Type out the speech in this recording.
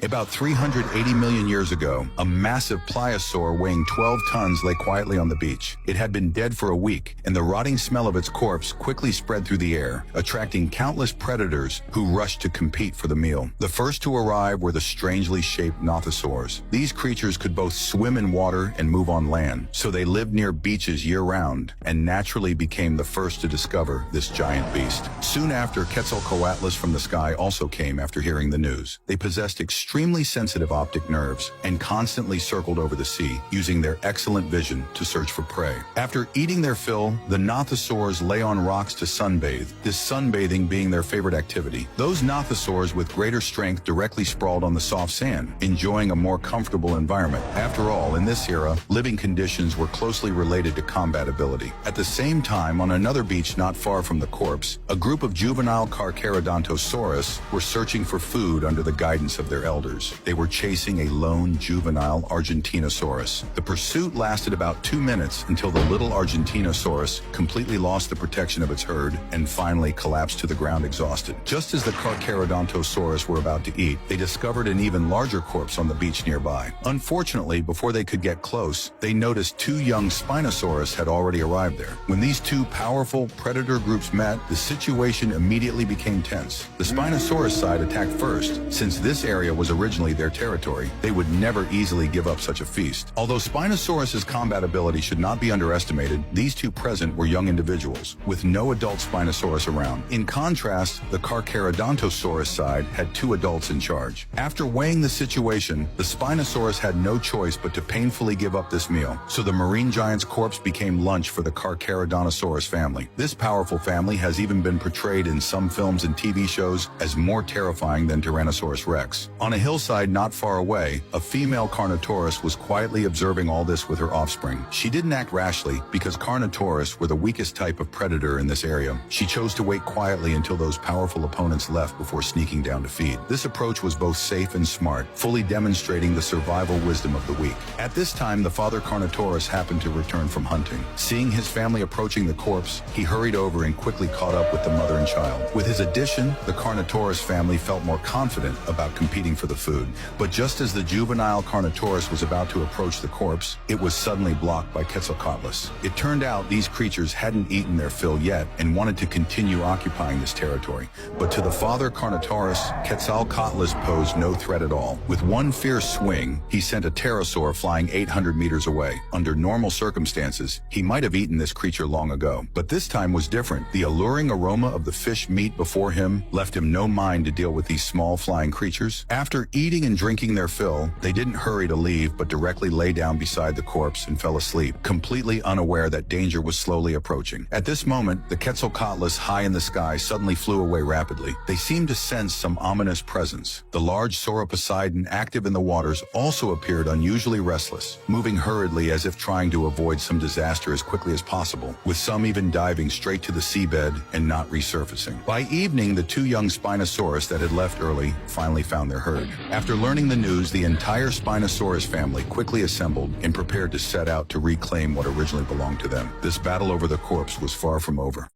About 380 million years ago, a massive pliosaur weighing 12 tons lay quietly on the beach. It had been dead for a week, and the rotting smell of its corpse quickly spread through the air, attracting countless predators who rushed to compete for the meal. The first to arrive were the strangely shaped nothosaurs. These creatures could both swim in water and move on land, so they lived near beaches year-round and naturally became the first to discover this giant beast. Soon after, Quetzalcoatlus from the sky also came after hearing the news. They possessed extremely sensitive optic nerves and constantly circled over the sea, using their excellent vision to search for prey. After eating their fill, the nothosaurs lay on rocks to sunbathe, this sunbathing being their favorite activity. Those nothosaurs with greater strength directly sprawled on the soft sand, enjoying a more comfortable environment. After all, in this era, living conditions were closely related to combat ability. At the same time, on another beach not far from the corpse, a group of juvenile Carcharodontosaurus were searching for food under the guidance of their elders. They were chasing a lone juvenile Argentinosaurus. The pursuit lasted about 2 minutes until the little Argentinosaurus completely lost the protection of its herd and finally collapsed to the ground exhausted. Just as the Carcharodontosaurus were about to eat, they discovered an even larger corpse on the beach nearby. Unfortunately, before they could get close, they noticed 2 young Spinosaurus had already arrived there. When these 2 powerful predator groups met, the situation immediately became tense. The Spinosaurus side attacked first. Since this area was originally their territory, they would never easily give up such a feast. Although Spinosaurus's combat ability should not be underestimated, these 2 present were young individuals, with no adult Spinosaurus around. In contrast, the Carcharodontosaurus side had 2 adults in charge. After weighing the situation, the Spinosaurus had no choice but to painfully give up this meal, so the marine giant's corpse became lunch for the Carcharodontosaurus family. This powerful family has even been portrayed in some films and TV shows as more terrifying than Tyrannosaurus Rex. On a hillside not far away, a female Carnotaurus was quietly observing all this with her offspring. She didn't act rashly because Carnotaurus were the weakest type of predator in this area. She chose to wait quietly until those powerful opponents left before sneaking down to feed. This approach was both safe and smart, fully demonstrating the survival wisdom of the weak. At this time, the father Carnotaurus happened to return from hunting. Seeing his family approaching the corpse, he hurried over and quickly caught up with the mother and child. With his addition, the Carnotaurus family felt more confident about competing for the food. But just as the juvenile Carnotaurus was about to approach the corpse, it was suddenly blocked by Quetzalcoatlus. It turned out these creatures hadn't eaten their fill yet and wanted to continue occupying this territory. But to the father Carnotaurus, Quetzalcoatlus posed no threat at all. With one fierce swing, he sent a pterosaur flying 800 meters away. Under normal circumstances, he might have eaten this creature long ago. But this time was different. The alluring aroma of the fish meat before him left him no mind to deal with these small flying creatures. After eating and drinking their fill, they didn't hurry to leave, but directly lay down beside the corpse and fell asleep, completely unaware that danger was slowly approaching. At this moment, the Quetzalcoatlus high in the sky suddenly flew away rapidly. They seemed to sense some ominous presence. The large Sauroposeidon active in the waters also appeared unusually restless, moving hurriedly as if trying to avoid some disaster as quickly as possible, with some even diving straight to the seabed and not resurfacing. By evening, the 2 young Spinosaurus that had left early finally found their herd. After learning the news, the entire Spinosaurus family quickly assembled and prepared to set out to reclaim what originally belonged to them. This battle over the corpse was far from over.